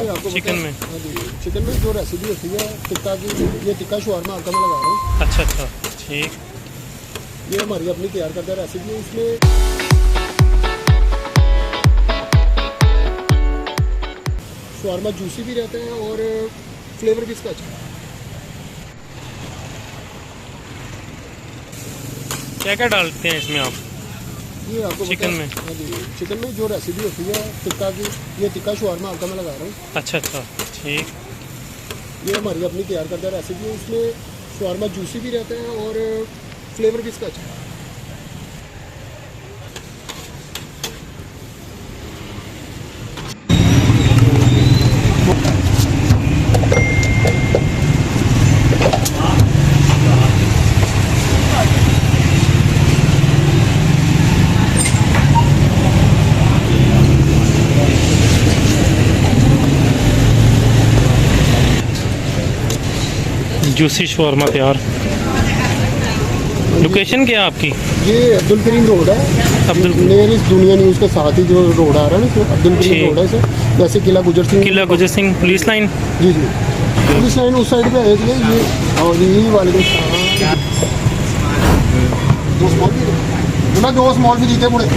आपको चिकन में? हाँ जी, चिकन में जो रेसिपी होती है टिक्का की, ये टिक्का शवारमा आपका मैं लगा रहा हूँ। अच्छा अच्छा, ठीक। ये हमारी अपनी तैयार करता रेसिपी है। इसमें शवारमा जूसी भी रहता है और फ्लेवर भी इसका अच्छा है। क्या क्या डालते हैं इसमें आप? ये आपको चिकन में? हाँ जी, चिकन में जो रेसिपी होती है टिक्का की, ये टिक्का शवारमा आपका मैं लगा रहा हूँ। अच्छा अच्छा, ठीक। ये हमारी अपनी तैयार करता रेसिपी है। इसमें शवारमा जूसी भी रहता है और फ्लेवर भी इसका अच्छा है। जूसी शवारमा तैयार। लोकेशन क्या है आपकी? ये अब्दुल करीम रोड है, अब्दुल नियर इस दुनिया न्यूज़ के साथ ही जो रोड आ रहा है ना, इसमें अब्दुल ठीक। करीम रोड है सर। जैसे किला गुजर सिंह, किला गुजर सिंह पुलिस लाइन। जी जी, पुलिस लाइन उस साइड पे है ये। और यही वाले दो स्मॉल भी दो स्मॉल भी दीजिए पूरे।